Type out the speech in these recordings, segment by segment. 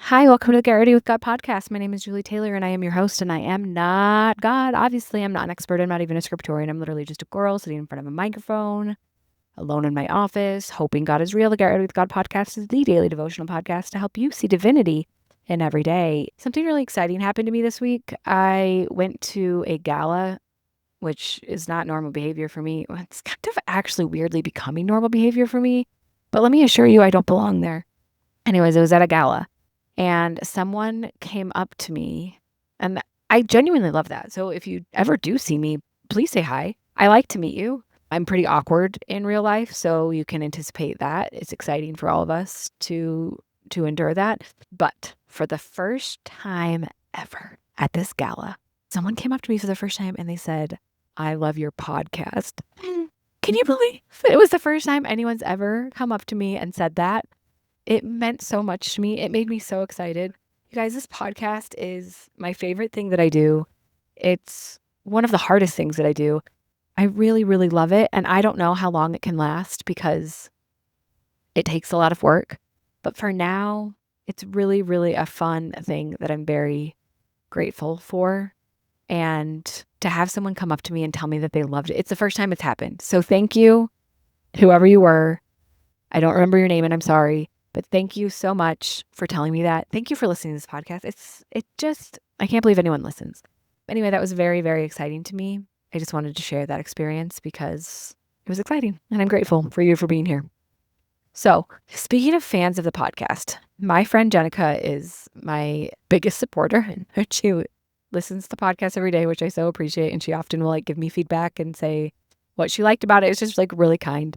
Hi, welcome to the Get Ready with God podcast. My name is Julie Taylor and I am your host, and I am not God. Obviously, I'm not an expert. I'm not even a scriptorian. I'm literally just a girl sitting in front of a microphone, alone in my office, hoping God is real. The Get Ready with God podcast is the daily devotional podcast to help you see divinity in every day. Something really exciting happened to me this week. I went to a gala, which is not normal behavior for me. It's kind of actually weirdly becoming normal behavior for me, but let me assure you, I don't belong there. Anyways, it was at a gala. And someone came up to me, and I genuinely love that. So if you ever do see me, please say hi. I like to meet you. I'm pretty awkward in real life, so you can anticipate that. It's exciting for all of us to endure that. But for the first time ever at this gala, someone came up to me for the first time and they said, "I love your podcast." Can you believe it was the first time anyone's ever come up to me and said that? It meant so much to me. It made me so excited. You guys, this podcast is my favorite thing that I do. It's one of the hardest things that I do. I really, really love it. And I don't know how long it can last because it takes a lot of work. But for now, it's really, really a fun thing that I'm very grateful for. And to have someone come up to me and tell me that they loved it, it's the first time it's happened. So thank you, whoever you were. I don't remember your name and I'm sorry. But thank you so much for telling me that. Thank you for listening to this podcast. I can't believe anyone listens. Anyway, that was very, very exciting to me. I just wanted to share that experience because it was exciting and I'm grateful for you for being here. So speaking of fans of the podcast, my friend Jenica is my biggest supporter and she listens to the podcast every day, which I so appreciate. And she often will give me feedback and say what she liked about it. It's just really kind.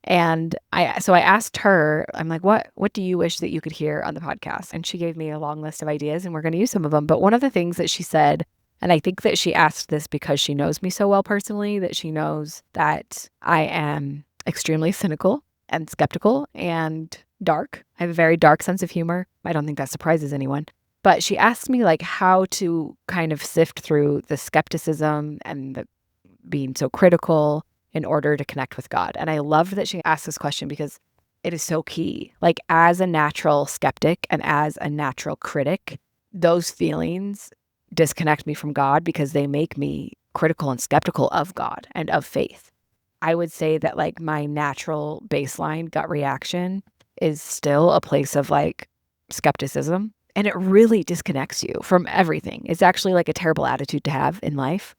And I asked her, I'm like, what do you wish that you could hear on the podcast? And she gave me a long list of ideas and we're going to use some of them. But one of the things that she said, and I think that she asked this because she knows me so well personally, that she knows that I am extremely cynical and skeptical and dark. I have a very dark sense of humor. I don't think that surprises anyone. But she asked me how to kind of sift through the skepticism and the being so critical in order to connect with God. And I love that she asked this question because it is so key. As a natural skeptic and as a natural critic, those feelings disconnect me from God because they make me critical and skeptical of God and of faith. I would say that my natural baseline gut reaction is still a place of skepticism. And it really disconnects you from everything. It's actually a terrible attitude to have in life.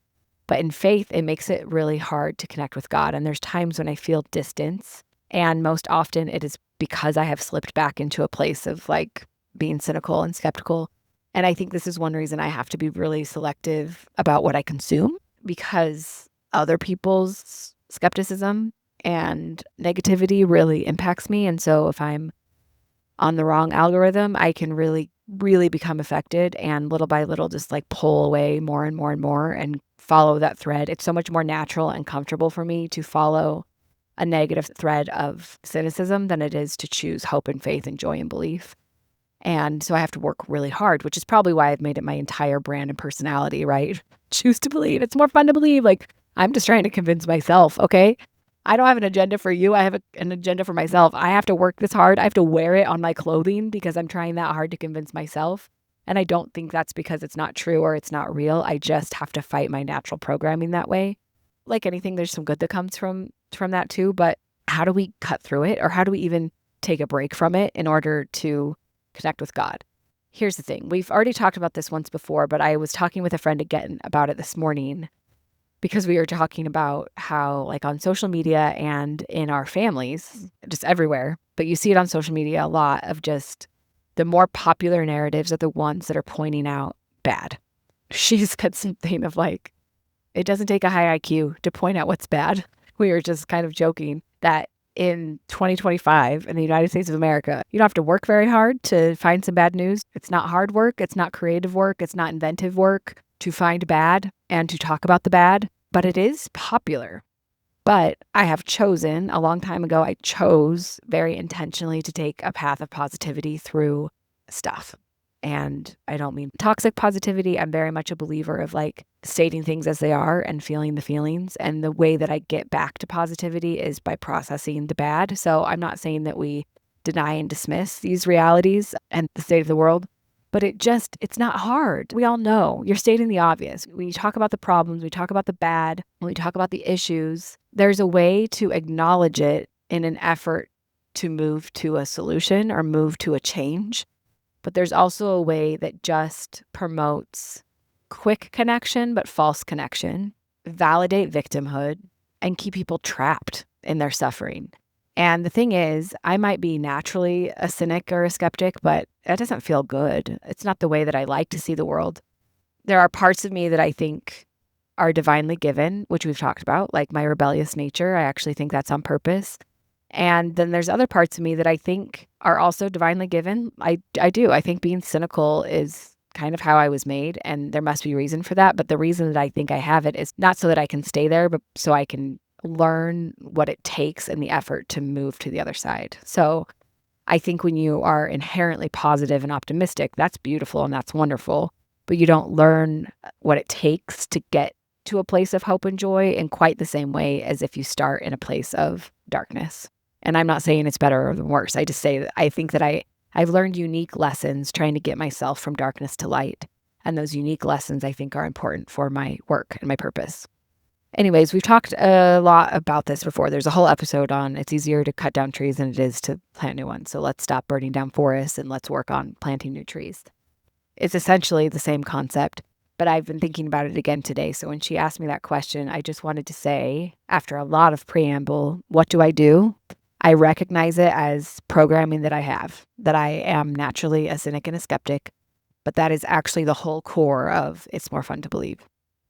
But in faith, it makes it really hard to connect with God. And there's times when I feel distance. And most often it is because I have slipped back into a place of being cynical and skeptical. And I think this is one reason I have to be really selective about what I consume, because other people's skepticism and negativity really impacts me. And so if I'm on the wrong algorithm, I can really, really become affected and little by little just pull away more and more and more and follow that thread. It's so much more natural and comfortable for me to follow a negative thread of cynicism than it is to choose hope and faith and joy and belief. And so I have to work really hard, which is probably why I've made it my entire brand and personality, right? Choose to believe. It's more fun to believe. I'm just trying to convince myself, okay? I don't have an agenda for you. I have an agenda for myself. I have to work this hard. I have to wear it on my clothing because I'm trying that hard to convince myself. And I don't think that's because it's not true or it's not real. I just have to fight my natural programming that way. Like anything, there's some good that comes from that too. But how do we cut through it? Or how do we even take a break from it in order to connect with God? Here's the thing. We've already talked about this once before, but I was talking with a friend again about it this morning because we were talking about how on social media and in our families, just everywhere, but you see it on social media a lot of just the more popular narratives are the ones that are pointing out bad. She said something of it doesn't take a high IQ to point out what's bad. We were just kind of joking that in 2025 in the United States of America, you don't have to work very hard to find some bad news. It's not hard work. It's not creative work. It's not inventive work to find bad and to talk about the bad, but it is popular. But I have chosen, a long time ago, I chose very intentionally to take a path of positivity through stuff. And I don't mean toxic positivity. I'm very much a believer of stating things as they are and feeling the feelings. And the way that I get back to positivity is by processing the bad. So I'm not saying that we deny and dismiss these realities and the state of the world. But it's not hard. We all know. You're stating the obvious. When you talk about the problems, we talk about the bad, when we talk about the issues, there's a way to acknowledge it in an effort to move to a solution or move to a change. But there's also a way that just promotes quick connection, but false connection, validate victimhood, and keep people trapped in their suffering. And the thing is, I might be naturally a cynic or a skeptic, but that doesn't feel good. It's not the way that I like to see the world. There are parts of me that I think are divinely given, which we've talked about, like my rebellious nature. I actually think that's on purpose. And then there's other parts of me that I think are also divinely given. I do. I think being cynical is kind of how I was made, and there must be a reason for that. But the reason that I think I have it is not so that I can stay there, but so I can learn what it takes and the effort to move to the other side. So I think when you are inherently positive and optimistic, that's beautiful and that's wonderful, but you don't learn what it takes to get to a place of hope and joy in quite the same way as if you start in a place of darkness. And I'm not saying it's better or worse. I just say that I think that I've learned unique lessons trying to get myself from darkness to light. And those unique lessons I think are important for my work and my purpose. Anyways, we've talked a lot about this before. There's a whole episode on it's easier to cut down trees than it is to plant new ones. So let's stop burning down forests and let's work on planting new trees. It's essentially the same concept, but I've been thinking about it again today. So when she asked me that question, I just wanted to say, after a lot of preamble, what do? I recognize it as programming that I have, that I am naturally a cynic and a skeptic, but that is actually the whole core of it's more fun to believe.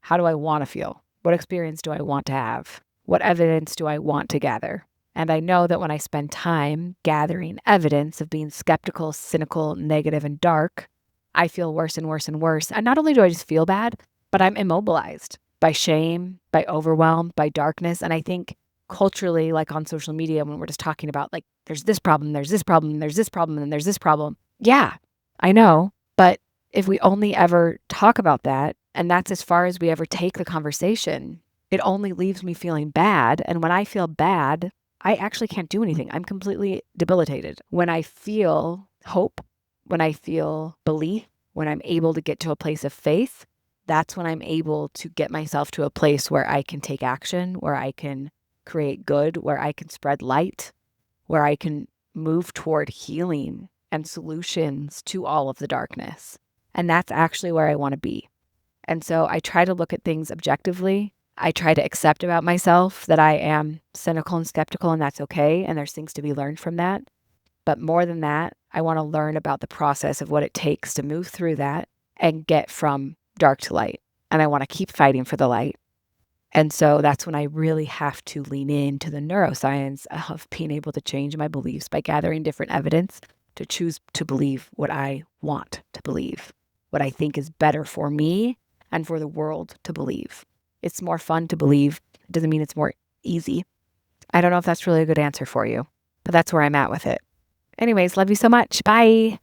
How do I want to feel? What experience do I want to have? What evidence do I want to gather? And I know that when I spend time gathering evidence of being skeptical, cynical, negative, and dark, I feel worse and worse and worse. And not only do I just feel bad, but I'm immobilized by shame, by overwhelm, by darkness. And I think culturally, like on social media, when we're just talking about like, there's this problem, there's this problem, there's this problem, and there's this problem. Yeah, I know. But if we only ever talk about that, and that's as far as we ever take the conversation, it only leaves me feeling bad. And when I feel bad, I actually can't do anything. I'm completely debilitated. When I feel hope, when I feel belief, when I'm able to get to a place of faith, that's when I'm able to get myself to a place where I can take action, where I can create good, where I can spread light, where I can move toward healing and solutions to all of the darkness. And that's actually where I want to be. And so I try to look at things objectively. I try to accept about myself that I am cynical and skeptical, and that's okay. And there's things to be learned from that. But more than that, I want to learn about the process of what it takes to move through that and get from dark to light. And I want to keep fighting for the light. And so that's when I really have to lean into the neuroscience of being able to change my beliefs by gathering different evidence to choose to believe what I want to believe, what I think is better for me and for the world to believe. It's more fun to believe. It doesn't mean it's more easy. I don't know if that's really a good answer for you, but that's where I'm at with it. Anyways, love you so much. Bye.